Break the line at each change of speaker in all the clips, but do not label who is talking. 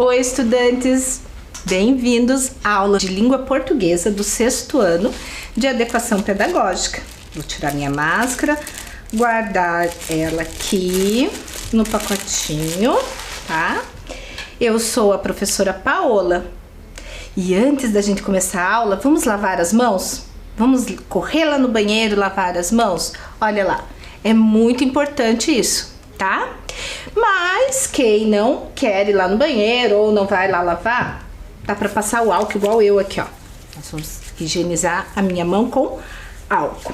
Oi, estudantes! Bem-vindos à aula de língua portuguesa do 6º ano de adequação pedagógica. Vou tirar minha máscara, guardar ela aqui no pacotinho, tá? Eu sou a professora Paola. E antes da gente começar a aula, vamos lavar as mãos? Vamos correr lá no banheiro e lavar as mãos? Olha lá, é muito importante isso, tá? Mas quem não quer ir lá no banheiro ou não vai lá lavar, dá pra passar o álcool igual eu aqui, ó. Nós vamos higienizar a minha mão com álcool,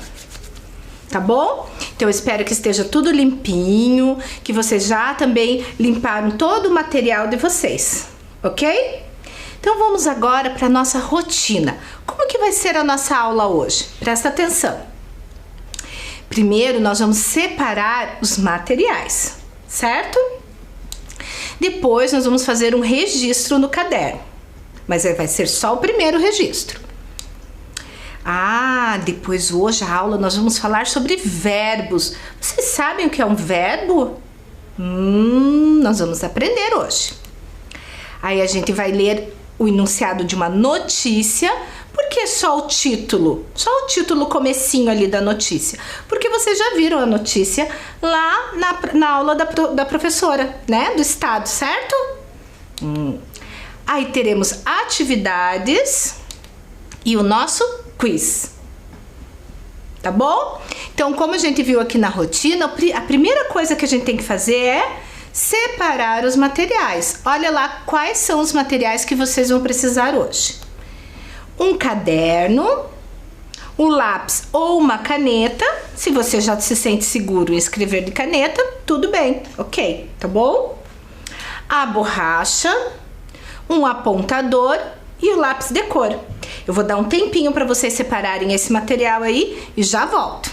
tá bom? Então eu espero que esteja tudo limpinho, que vocês já também limparam todo o material de vocês, ok? Então vamos agora para nossa rotina. Como que vai ser a nossa aula hoje? Presta atenção. Primeiro nós vamos separar os materiais, certo? Depois nós vamos fazer um registro no caderno, mas vai ser só o primeiro registro. Depois hoje a aula nós vamos falar sobre verbos. Vocês sabem o que é um verbo? Nós vamos aprender hoje. Aí a gente vai ler o enunciado de uma notícia. Por que só o título? Só o título comecinho ali da notícia. Porque vocês já viram a notícia lá na aula da professora, né? Do estado, certo? Aí teremos atividades e o nosso quiz. Tá bom? Então, como a gente viu aqui na rotina, a primeira coisa que a gente tem que fazer é separar os materiais. Olha lá quais são os materiais que vocês vão precisar hoje. Um caderno, um lápis ou uma caneta. Se você já se sente seguro em escrever de caneta, tudo bem, ok, tá bom? A borracha, um apontador e o lápis de cor. Eu vou dar um tempinho para vocês separarem esse material aí e já volto.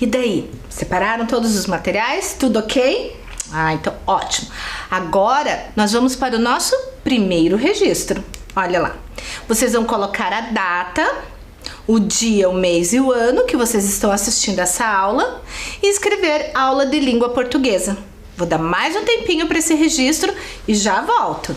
E daí? Separaram todos os materiais? Tudo ok? Ah, então ótimo. Agora nós vamos para o nosso primeiro registro. Olha lá. Vocês vão colocar a data, o dia, o mês e o ano que vocês estão assistindo essa aula e escrever aula de língua portuguesa. Vou dar mais um tempinho para esse registro e já volto.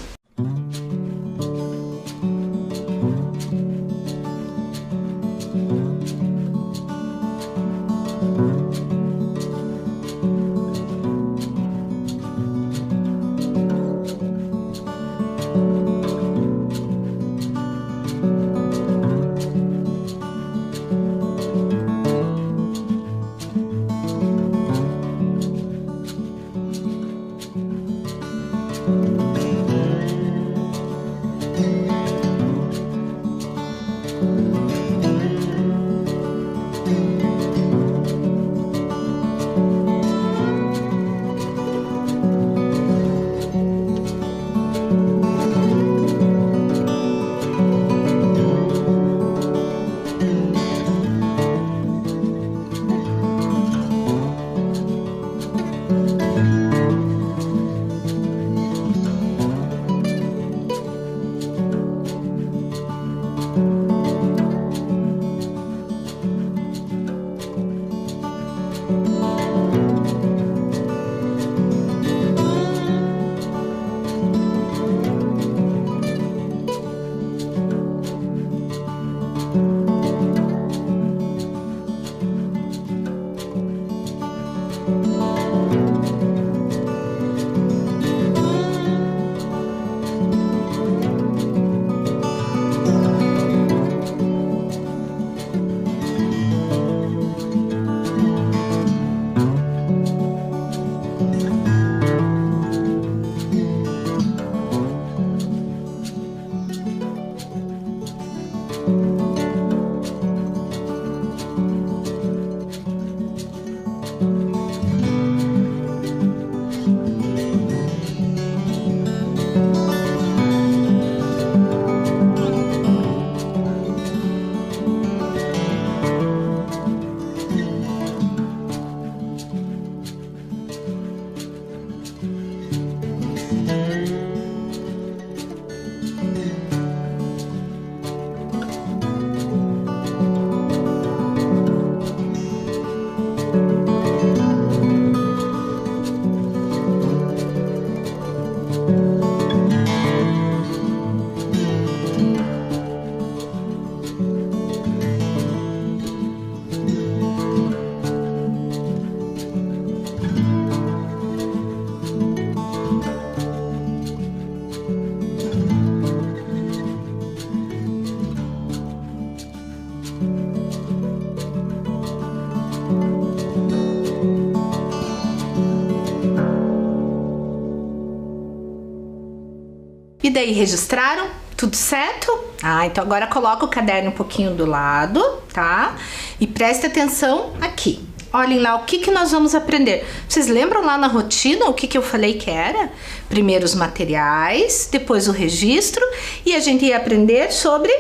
E daí, registraram? Tudo certo? Ah, então agora coloca o caderno um pouquinho do lado, tá? E preste atenção aqui. Olhem lá o que nós vamos aprender. Vocês lembram lá na rotina o que eu falei que era? Primeiro os materiais, depois o registro e a gente ia aprender sobre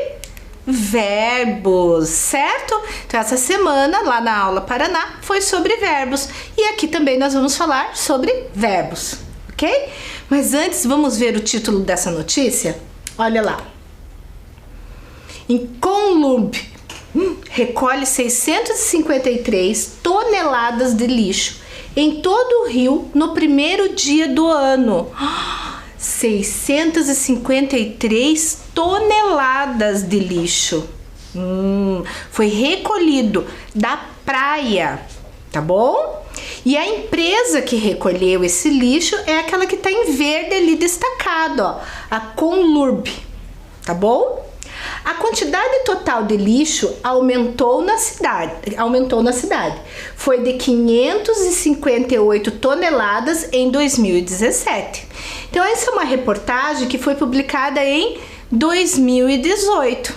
verbos, certo? Então essa semana lá na aula Paraná foi sobre verbos e aqui também nós vamos falar sobre verbos, ok? Mas antes vamos ver o título dessa notícia? Olha lá. Em Conlurb recolhe 653 toneladas de lixo em todo o Rio no primeiro dia do ano. 653 toneladas de lixo. Foi recolhido da praia, tá bom? E a empresa que recolheu esse lixo é aquela que tá em verde ali destacado, ó, a Conlurb, tá bom? A quantidade total de lixo aumentou na cidade. Foi de 558 toneladas em 2017. Então essa é uma reportagem que foi publicada em 2018,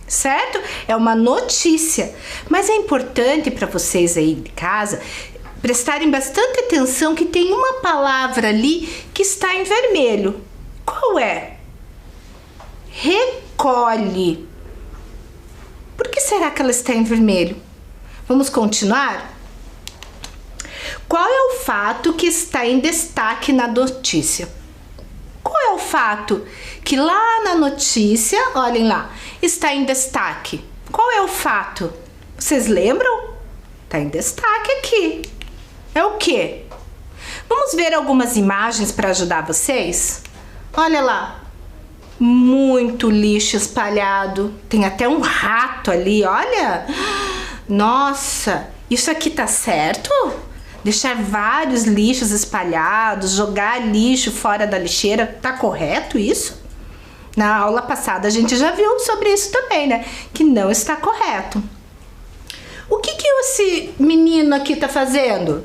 certo? É uma notícia, mas é importante para vocês aí de casa prestarem bastante atenção que tem uma palavra ali que está em vermelho. Qual é? recolhe. Por que será que ela está em vermelho? Vamos continuar? Qual é o fato que está em destaque na notícia? Qual é o fato que lá na notícia, olhem lá, está em destaque? Qual é o fato? Vocês lembram? Está em destaque aqui. É o quê? Vamos ver algumas imagens para ajudar vocês? Olha lá. Muito lixo espalhado. Tem até um rato ali, olha. Nossa, isso aqui tá certo? Deixar vários lixos espalhados, jogar lixo fora da lixeira, tá correto isso? Na aula passada a gente já viu sobre isso também, né? Que não está correto. O que esse menino aqui tá fazendo?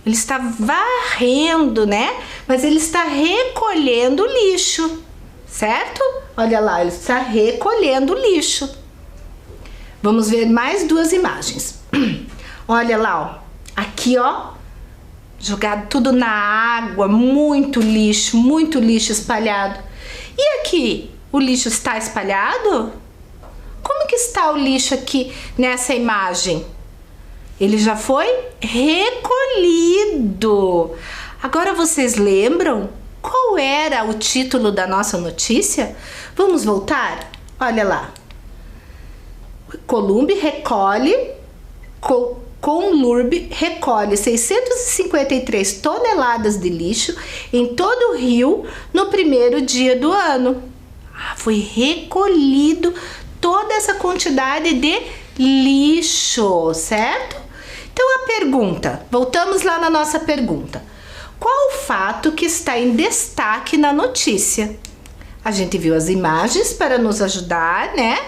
Ele está varrendo, né? Mas ele está recolhendo lixo, certo? Olha lá, ele está recolhendo lixo. Vamos ver mais duas imagens. Olha lá, ó. Aqui, ó, jogado tudo na água, muito lixo espalhado. E aqui, o lixo está espalhado? Como que está o lixo aqui nessa imagem? Ele já foi recolhido. Agora vocês lembram qual era o título da nossa notícia? Vamos voltar? Olha lá. Columbi recolhe... Conlurb recolhe 653 toneladas de lixo em todo o Rio no primeiro dia do ano. Foi recolhido toda essa quantidade de lixo, certo? Então a pergunta, voltamos lá na nossa pergunta. Qual o fato que está em destaque na notícia? A gente viu as imagens para nos ajudar, né?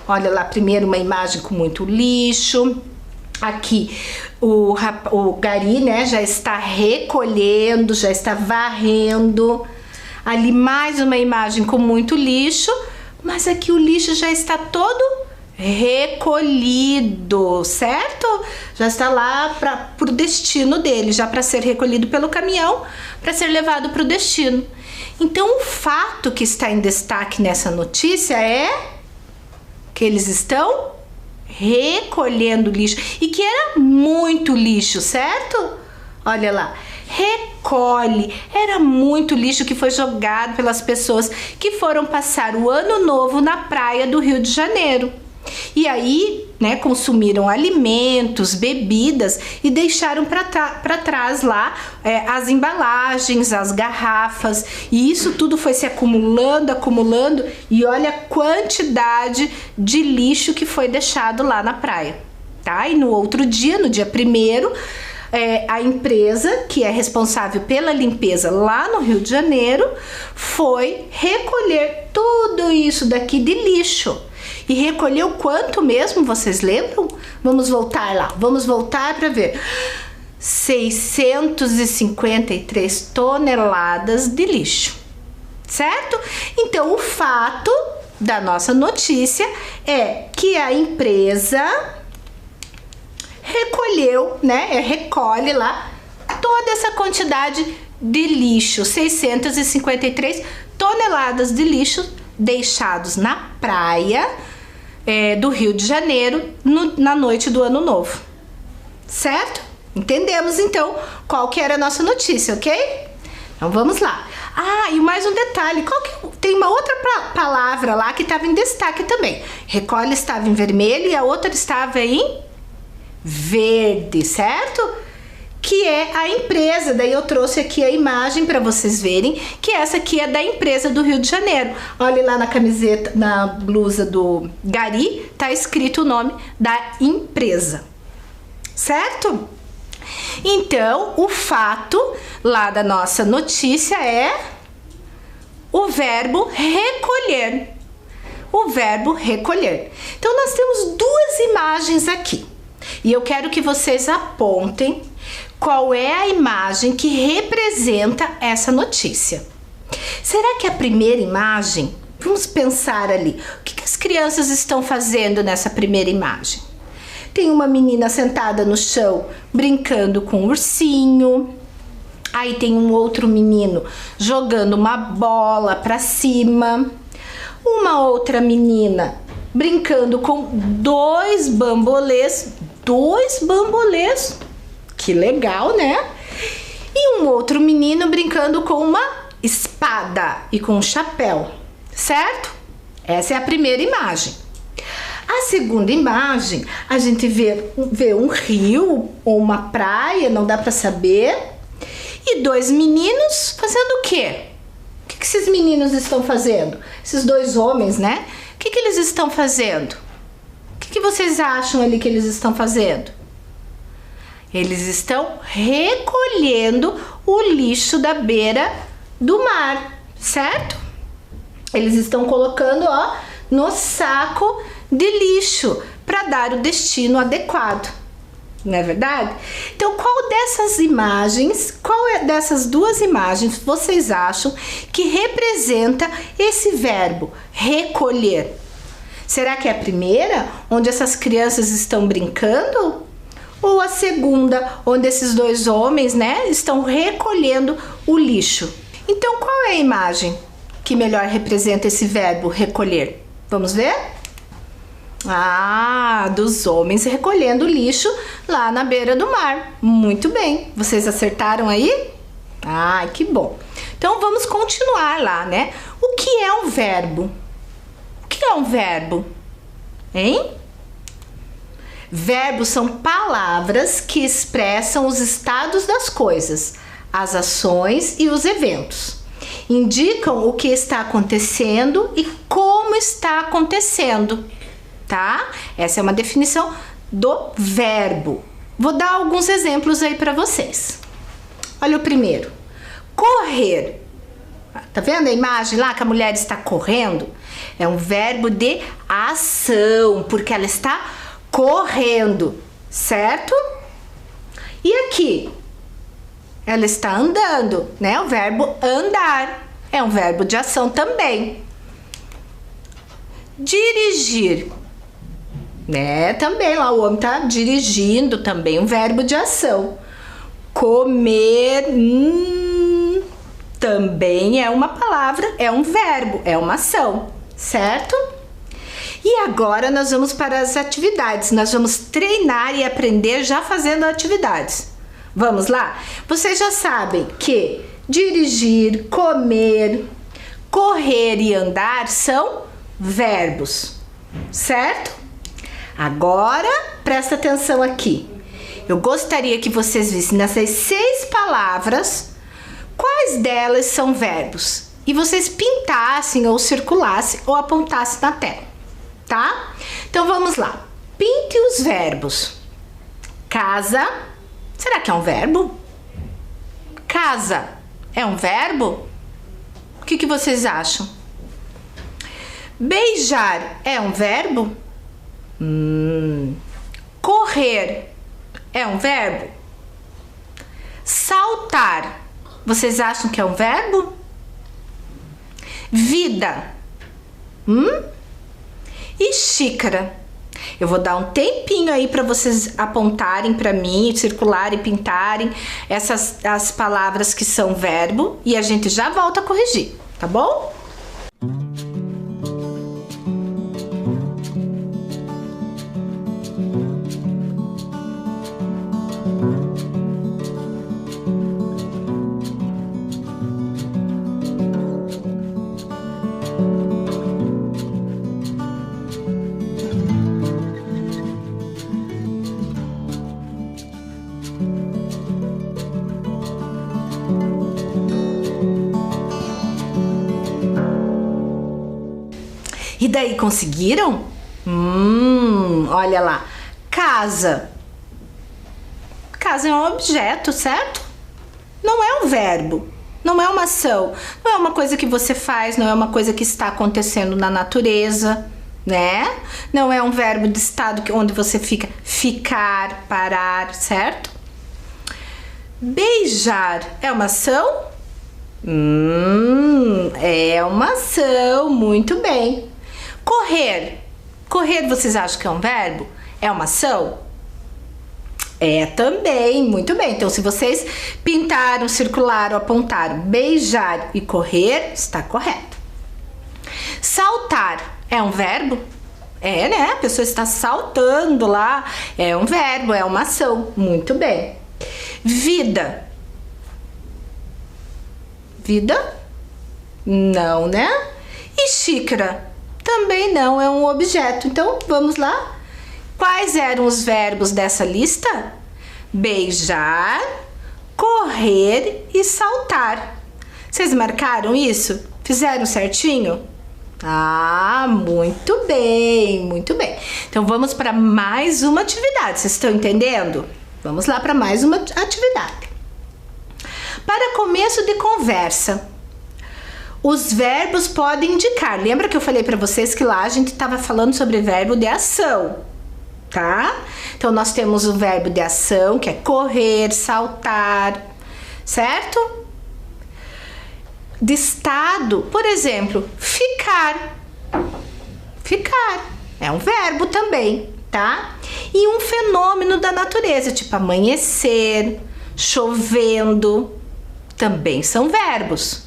Olha lá, primeiro uma imagem com muito lixo. Aqui o gari, né, já está recolhendo, já está varrendo. Ali mais uma imagem com muito lixo, mas aqui o lixo já está todo recolhido, certo? Já está lá para o destino dele, já para ser recolhido pelo caminhão, para ser levado para o destino. Então o fato que está em destaque nessa notícia é que eles estão recolhendo lixo e que era muito lixo, certo? Olha lá, recolhe, era muito lixo que foi jogado pelas pessoas que foram passar o ano novo na praia do Rio de Janeiro. E aí, né, consumiram alimentos, bebidas e deixaram para trás lá as embalagens, as garrafas, e isso tudo foi se acumulando, e olha a quantidade de lixo que foi deixado lá na praia, tá? E no outro dia, no dia 1º, a empresa que é responsável pela limpeza lá no Rio de Janeiro foi recolher tudo isso daqui de lixo. E recolheu quanto mesmo, vocês lembram? Vamos voltar lá, vamos voltar para ver. 653 toneladas de lixo, certo? Então o fato da nossa notícia é que a empresa recolheu, né? Recolhe lá toda essa quantidade de lixo, 653 toneladas de lixo deixados na praia do Rio de Janeiro na noite do Ano Novo, certo? Entendemos então qual que era a nossa notícia, ok? Então vamos lá. E mais um detalhe, tem uma outra palavra lá que estava em destaque também. Recolhe estava em vermelho e a outra estava em verde, certo? Que é a empresa, daí eu trouxe aqui a imagem para vocês verem, que essa aqui é da empresa do Rio de Janeiro. Olha lá na camiseta, na blusa do gari, tá escrito o nome da empresa, certo? Então, o fato lá da nossa notícia é o verbo recolher. O verbo recolher. Então, nós temos duas imagens aqui. E eu quero que vocês apontem qual é a imagem que representa essa notícia. Será que a primeira imagem, vamos pensar ali, o que as crianças estão fazendo nessa primeira imagem? Tem uma menina sentada no chão brincando com um ursinho. Aí tem um outro menino jogando uma bola para cima. Uma outra menina brincando com dois bambolês. Dois bambolês. Que legal, né? E um outro menino brincando com uma espada e com um chapéu, certo? Essa é a primeira imagem. A segunda imagem, a gente vê um rio ou uma praia, não dá para saber. E dois meninos fazendo o quê? O que esses meninos estão fazendo? Esses dois homens, né? O que eles estão fazendo? O que vocês acham ali que eles estão fazendo? Eles estão recolhendo o lixo da beira do mar, certo? Eles estão colocando, ó, no saco de lixo para dar o destino adequado. Não é verdade? Então, qual dessas duas imagens vocês acham que representa esse verbo recolher? Será que é a primeira, onde essas crianças estão brincando? Ou a segunda, onde esses dois homens, né, estão recolhendo o lixo? Então, qual é a imagem que melhor representa esse verbo recolher? Vamos ver? Ah, dos homens recolhendo lixo lá na beira do mar. Muito bem. Vocês acertaram aí? Ah, que bom. Então, vamos continuar lá, né? O que é um verbo? O que é um verbo? Hein? Verbos são palavras que expressam os estados das coisas, as ações e os eventos. Indicam o que está acontecendo e como está acontecendo, tá? Essa é uma definição do verbo. Vou dar alguns exemplos aí para vocês. Olha o primeiro. Correr. Tá vendo a imagem lá que a mulher está correndo? É um verbo de ação, porque ela está correndo, certo? E aqui? Ela está andando, né? O verbo andar é um verbo de ação também. Dirigir, né? Também lá o homem está dirigindo, também um verbo de ação. Comer, também é uma palavra, é um verbo, é uma ação, certo? E agora nós vamos para as atividades. Nós vamos treinar e aprender já fazendo atividades. Vamos lá? Vocês já sabem que dirigir, comer, correr e andar são verbos, certo? Agora, presta atenção aqui. Eu gostaria que vocês vissem nessas 6 palavras quais delas são verbos. E vocês pintassem ou circulassem ou apontassem na tela. Tá? Então vamos lá. Pinte os verbos. Casa. Será que é um verbo? Casa é um verbo? O que vocês acham? Beijar é um verbo? Correr é um verbo? Saltar, vocês acham que é um verbo? Vida. E xícara. Eu vou dar um tempinho aí para vocês apontarem para mim, circularem, pintarem as palavras que são verbo e a gente já volta a corrigir, tá bom? E daí, conseguiram? Olha lá. Casa. Casa é um objeto, certo? Não é um verbo. Não é uma ação. Não é uma coisa que você faz, não é uma coisa que está acontecendo na natureza, né? Não é um verbo de estado onde você fica, ficar, parar, certo? Beijar é uma ação? É uma ação, muito bem. Correr. Correr, vocês acham que é um verbo? É uma ação? É também, muito bem. Então, se vocês pintaram, circularam, apontaram, beijar e correr, está correto. Saltar é um verbo? É, né? A pessoa está saltando lá. É um verbo, é uma ação. Muito bem. Vida. Vida? Não, né? E xícara? Também não, é um objeto. Então, vamos lá. Quais eram os verbos dessa lista? Beijar, correr e saltar. Vocês marcaram isso? Fizeram certinho? Ah, muito bem, muito bem. Então vamos para mais uma atividade. Vocês estão entendendo? Vamos lá para mais uma atividade. Para começo de conversa, os verbos podem indicar. Lembra que eu falei para vocês que lá a gente estava falando sobre verbo de ação, tá? Então nós temos o verbo de ação, que é correr, saltar, certo? De estado, por exemplo, ficar. Ficar é um verbo também, tá? E um fenômeno da natureza, tipo amanhecer, chovendo, também são verbos.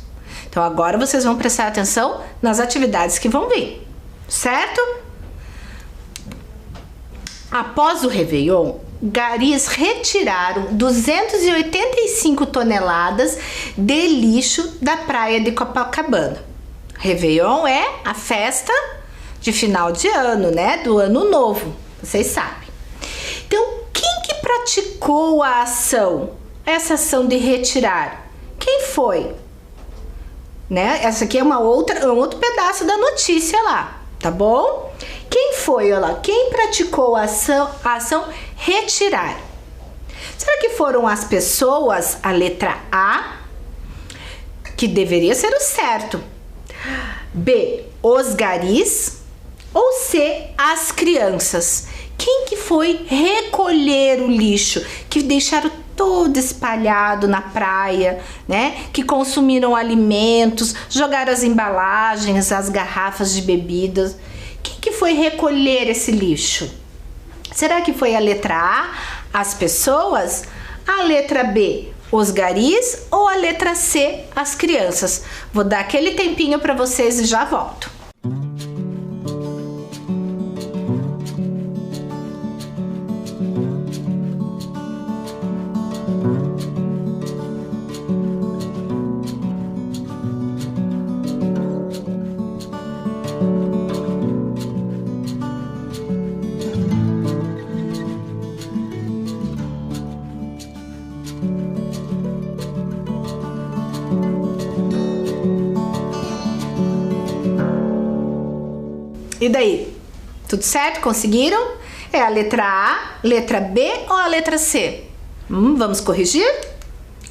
Então agora vocês vão prestar atenção nas atividades que vão vir, certo? Após o Réveillon, garis retiraram 285 toneladas de lixo da praia de Copacabana. Réveillon é a festa de final de ano, né? Do ano novo, vocês sabem. Então, quem que praticou a ação? Essa ação de retirar? Quem foi? Né? Essa aqui é um outro pedaço da notícia lá, tá bom? Quem foi, olha lá? Quem praticou a ação retirar? Será que foram as pessoas, a letra A, que deveria ser o certo? B, os garis? Ou C, as crianças? Quem que foi recolher o lixo, que deixaram todo espalhado na praia, né? Que consumiram alimentos, jogaram as embalagens, as garrafas de bebidas. Quem que foi recolher esse lixo? Será que foi a letra A, as pessoas? A letra B, os garis? Ou a letra C, as crianças? Vou dar aquele tempinho para vocês e já volto. E daí? Tudo certo? Conseguiram? É a letra A, letra B ou a letra C? Vamos corrigir?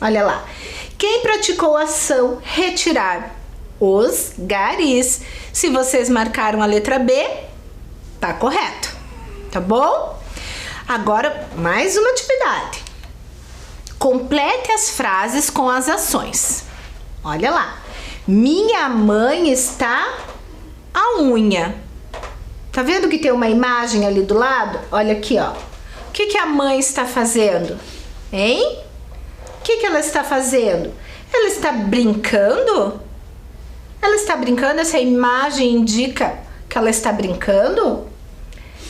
Olha lá. Quem praticou a ação retirar? Os garis. Se vocês marcaram a letra B, tá correto. Tá bom? Agora, mais uma atividade. Complete as frases com as ações. Olha lá. Minha mãe está à unha. Tá vendo que tem uma imagem ali do lado? Olha aqui, ó. O que que a mãe está fazendo? Hein? O que que ela está fazendo? Ela está brincando? Ela está brincando? Essa imagem indica que ela está brincando?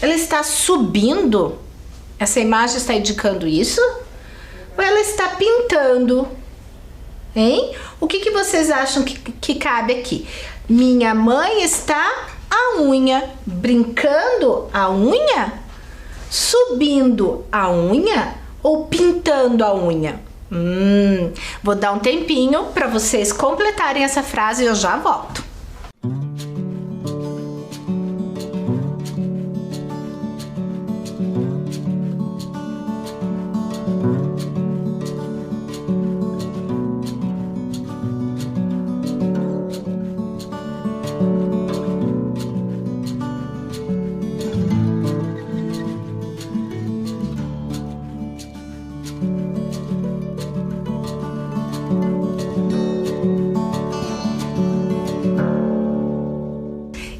Ela está subindo? Essa imagem está indicando isso? Ou ela está pintando? Hein? O que que vocês acham que cabe aqui? Minha mãe está à unha. Brincando a unha? Subindo a unha? Ou pintando a unha? Vou dar um tempinho para vocês completarem essa frase e eu já volto.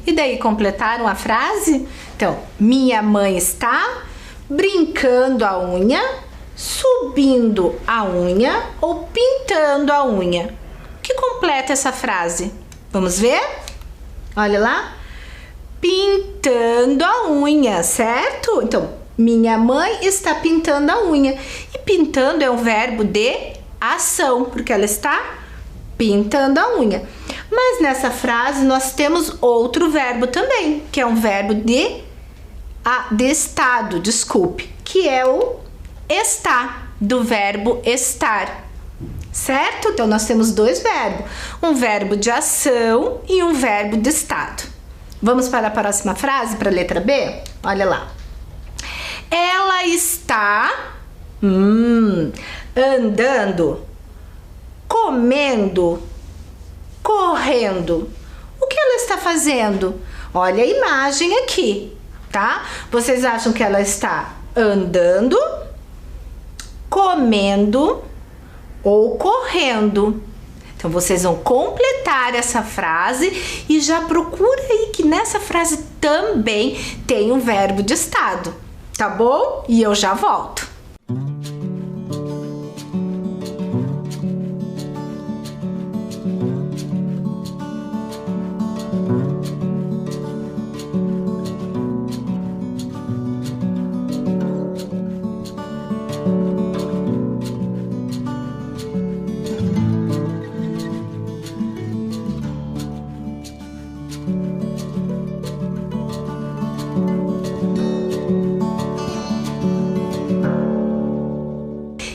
E daí, completaram a frase? Então, minha mãe está brincando a unha, subindo a unha ou pintando a unha. O que completa essa frase? Vamos ver? Olha lá. Pintando a unha, certo? Então, minha mãe está pintando a unha. E pintando é um verbo de ação, porque ela está pintando a unha. Mas nessa frase nós temos outro verbo também, que é um verbo de estado, desculpe, que é o está, do verbo estar, certo? Então nós temos dois verbos, um verbo de ação e um verbo de estado. Vamos para a próxima frase, para a letra B? Olha lá. Ela está andando, comendo, correndo. O que ela está fazendo? Olha a imagem aqui, tá? Vocês acham que ela está andando, comendo ou correndo? Então vocês vão completar essa frase e já procura aí que nessa frase também tem um verbo de estado, tá bom? E eu já volto.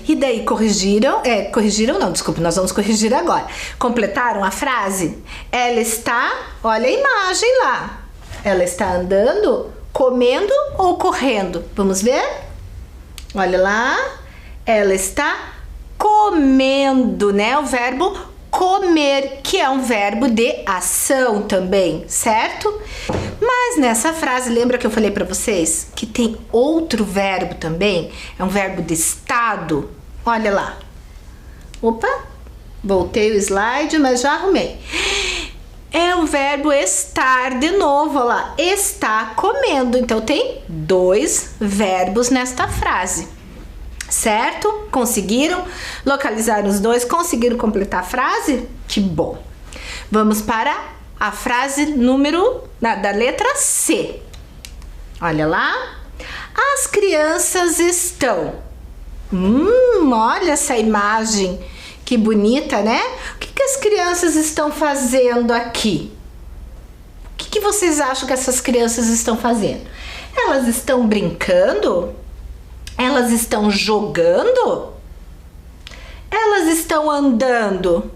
E daí corrigiram não, desculpa, nós vamos corrigir agora. Completaram a frase? Ela está, olha a imagem lá. Ela está andando, comendo ou correndo? Vamos ver? Olha lá. Ela está comendo, né? O verbo comer, que é um verbo de ação também, certo? Mas nessa frase, lembra que eu falei para vocês que tem outro verbo também? É um verbo de estado. Olha lá. Opa, voltei o slide, mas já arrumei. É o verbo estar de novo, olha lá. Está comendo. Então tem dois verbos nesta frase. Certo? Conseguiram localizar os dois? Conseguiram completar a frase? Que bom! Vamos para a frase número da letra C. Olha lá. As crianças estão... olha essa imagem, que bonita, né? O que as crianças estão fazendo aqui? O que vocês acham que essas crianças estão fazendo? Elas estão brincando? Elas estão jogando? Elas estão andando?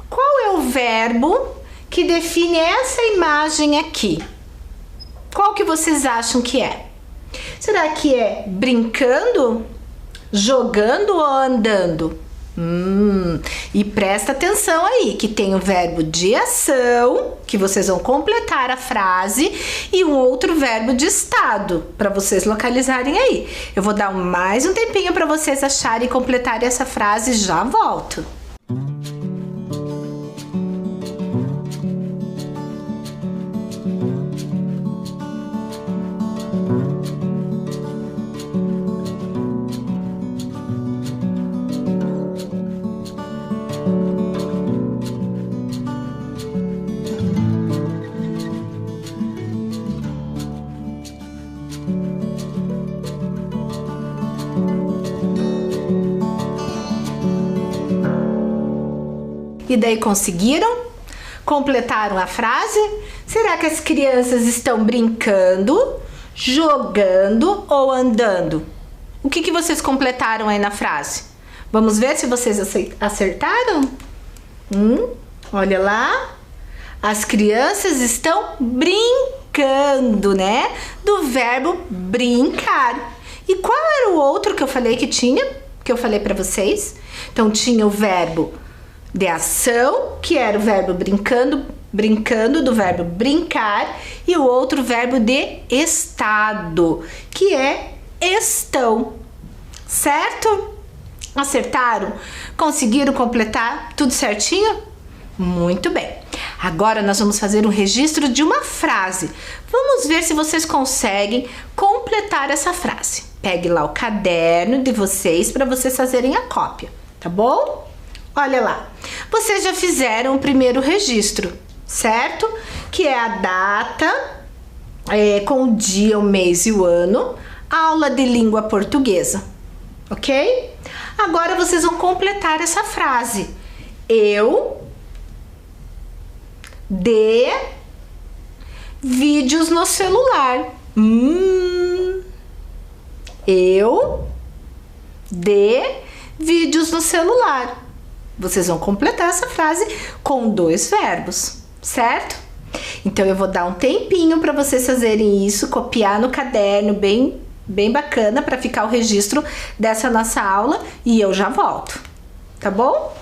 Qual é o verbo que define essa imagem aqui? Qual que vocês acham que é? Será que é brincando, jogando ou andando? E presta atenção aí, que tem o verbo de ação, que vocês vão completar a frase, e um outro verbo de estado, para vocês localizarem aí. Eu vou dar mais um tempinho para vocês acharem e completarem essa frase e já volto. E daí conseguiram? Completaram a frase? Será que as crianças estão brincando, jogando ou andando? O que vocês completaram aí na frase? Vamos ver se vocês acertaram? Olha lá. As crianças estão brincando, né? Do verbo brincar. E qual era o outro que eu falei que tinha? Que eu falei para vocês? Então tinha o verbo de ação, que era o verbo brincando, do verbo brincar, e o outro verbo de estado, que é estão, certo? Acertaram? Conseguiram completar tudo certinho? Muito bem. Agora nós vamos fazer um registro de uma frase. Vamos ver se vocês conseguem completar essa frase. Pegue lá o caderno de vocês para vocês fazerem a cópia, tá bom? Olha lá, vocês já fizeram o primeiro registro, certo? Que é a data, com o dia, o mês e o ano, aula de língua portuguesa, ok? Agora vocês vão completar essa frase. Eu de vídeos no celular. Eu de vídeos no celular. Vocês vão completar essa frase com 2 verbos, certo? Então eu vou dar um tempinho para vocês fazerem isso, copiar no caderno, bem bacana, para ficar o registro dessa nossa aula, e eu já volto, tá bom?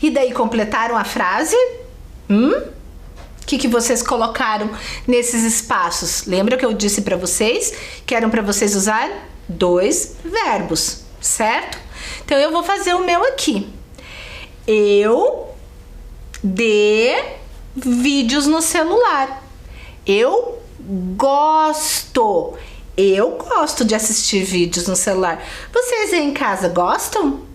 E daí completaram a frase? O que vocês colocaram nesses espaços? Lembra que eu disse para vocês que eram para vocês usar 2 verbos, certo? Então eu vou fazer o meu aqui. Eu de vídeos no celular. Eu gosto de assistir vídeos no celular. Vocês aí em casa gostam?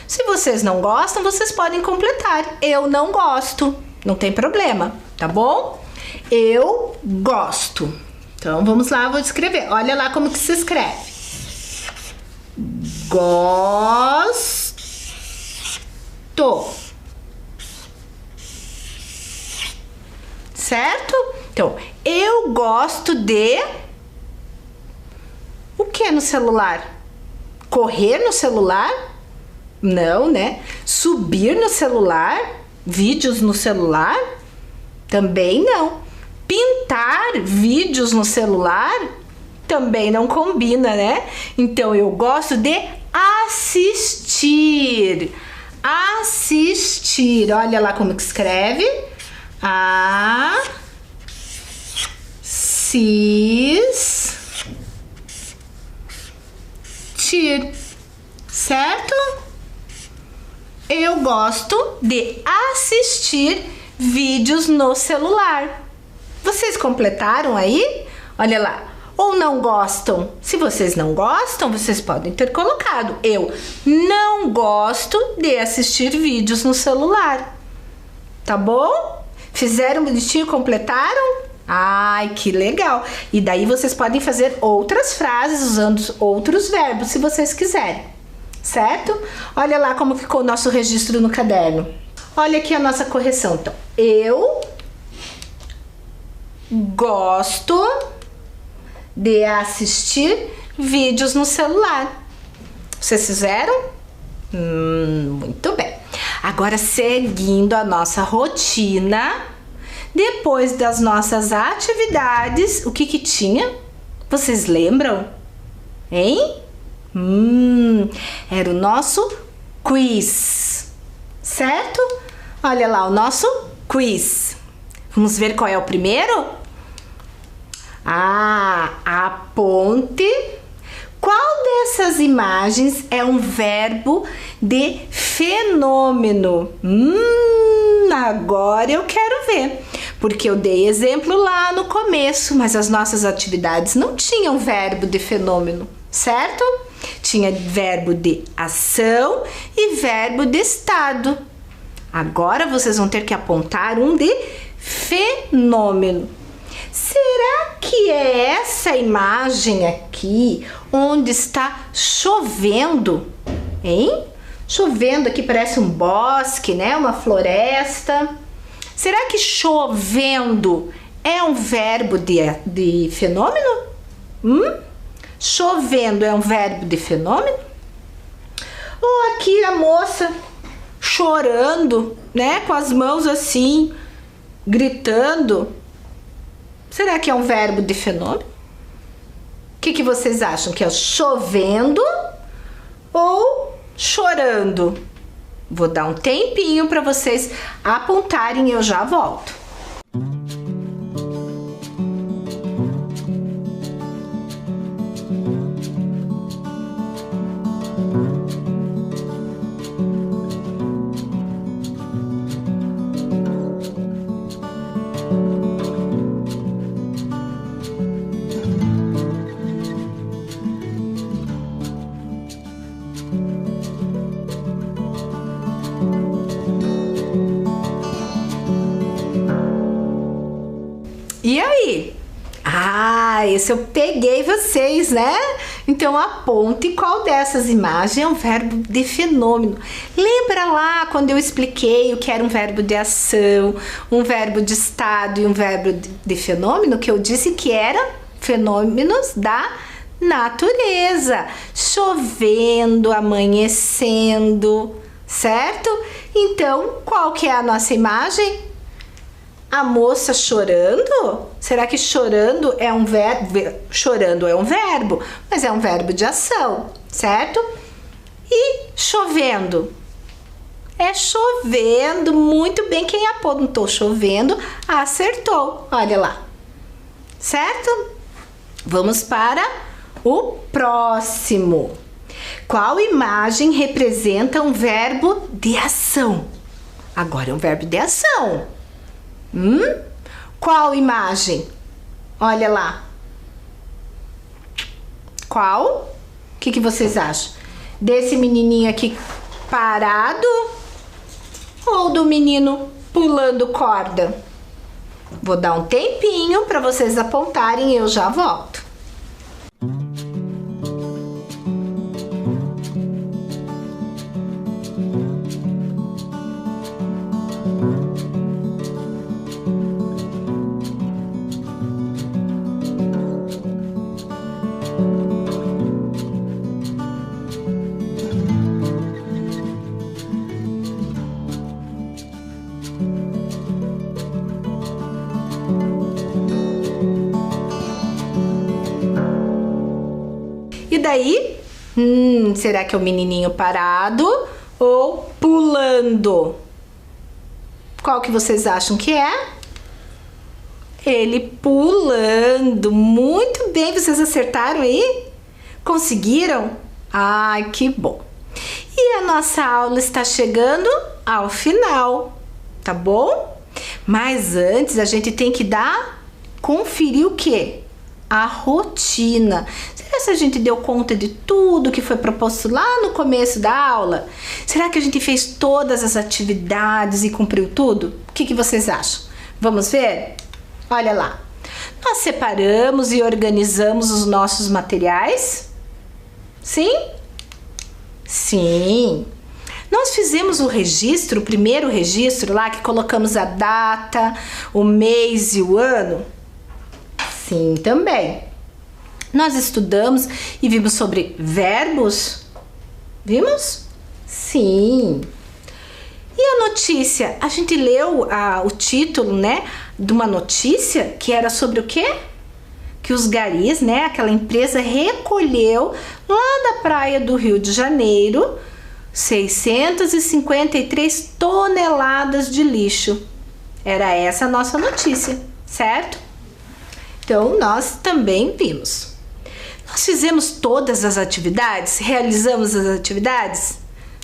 Se vocês não gostam, vocês podem completar. Eu não gosto. Não tem problema, tá bom? Eu gosto. Então, vamos lá, vou escrever. Olha lá como que se escreve. Gosto. Certo? Então, eu gosto de... O que no celular? Correr no celular? Não, né? Subir no celular? Vídeos no celular? Também não. Pintar vídeos no celular? Também não combina, né? Então, eu gosto de assistir. Assistir. Olha lá como que escreve. Assistir. Certo? Eu gosto de assistir vídeos no celular. Vocês completaram aí? Olha lá. Ou não gostam? Se vocês não gostam, vocês podem ter colocado. Eu não gosto de assistir vídeos no celular. Tá bom? Fizeram bonitinho, completaram? Ai, que legal! E daí vocês podem fazer outras frases usando outros verbos, se vocês quiserem. Certo? Olha lá como ficou o nosso registro no caderno. Olha aqui a nossa correção. Então, eu gosto de assistir vídeos no celular. Vocês fizeram? Muito bem. Agora, seguindo a nossa rotina, depois das nossas atividades, o que tinha? Vocês lembram? Hein? Era o nosso quiz, certo? Olha lá o nosso quiz. Vamos ver qual é o primeiro? Aponte. Qual dessas imagens é um verbo de fenômeno? Agora eu quero ver. Porque eu dei exemplo lá no começo, mas as nossas atividades não tinham verbo de fenômeno, certo? Tinha verbo de ação e verbo de estado. Agora vocês vão ter que apontar um de fenômeno. Será que é essa imagem aqui onde está chovendo? Hein? Chovendo aqui parece um bosque, né? Uma floresta. Será que chovendo é um verbo de fenômeno? Chovendo é um verbo de fenômeno? Ou aqui a moça chorando, né? Com as mãos assim, gritando. Será que é um verbo de fenômeno? O que vocês acham? Que é chovendo ou chorando? Vou dar um tempinho para vocês apontarem e eu já volto. aí? Ah, esse eu peguei vocês, né? Então aponte qual dessas imagens é um verbo de fenômeno. Lembra lá quando eu expliquei o que era um verbo de ação, um verbo de estado e um verbo de fenômeno, que eu disse que eram fenômenos da natureza. Chovendo, amanhecendo, certo? Então, qual que é a nossa imagem? A moça chorando? Será que chorando é um verbo? Chorando é um verbo, mas é um verbo de ação, certo? E chovendo? É chovendo, muito bem. Quem apontou chovendo, acertou. Olha lá, certo? Vamos para o próximo. Qual imagem representa um verbo de ação? Agora é um verbo de ação. Qual imagem? Olha lá. Qual? O que vocês acham? Desse menininho aqui parado ou do menino pulando corda? Vou dar um tempinho para vocês apontarem e eu já volto. E daí, será que é o menininho parado ou pulando? Qual que vocês acham que é? Ele pulando. Muito bem, vocês acertaram aí? Conseguiram? Ai, que bom. E a nossa aula está chegando ao final, tá bom? Mas antes a gente tem que conferir o quê? A rotina. Será que a gente deu conta de tudo que foi proposto lá no começo da aula? Será que a gente fez todas as atividades e cumpriu tudo? O que vocês acham? Vamos ver? Olha lá. Nós separamos e organizamos os nossos materiais? Sim? Sim. Nós fizemos o registro, o primeiro registro lá, que colocamos a data, o mês e o ano? Sim, também. Nós estudamos e vimos sobre verbos? Vimos? Sim. E a notícia? A gente leu o título, né, de uma notícia que era sobre o quê? Que os garis, né, aquela empresa recolheu lá da praia do Rio de Janeiro 653 toneladas de lixo. Era essa a nossa notícia, certo? Então, nós também vimos. Nós fizemos todas as atividades? Realizamos as atividades?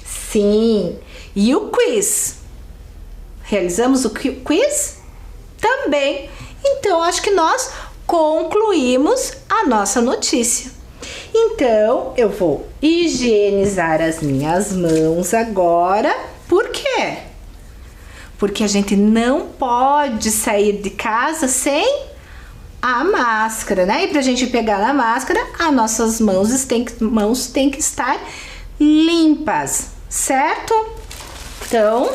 Sim. E o quiz? Realizamos o quiz? Também. Então, acho que nós concluímos a nossa notícia. Então, eu vou higienizar as minhas mãos agora. Por quê? Porque a gente não pode sair de casa sem a máscara, né? E pra gente pegar na máscara, as nossas mãos têm que estar limpas, certo? Então,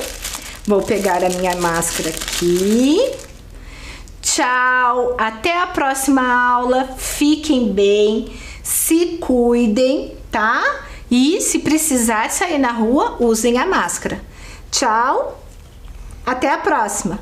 vou pegar a minha máscara aqui. Tchau, até a próxima aula. Fiquem bem, se cuidem, tá? E se precisar sair na rua, usem a máscara. Tchau, até a próxima.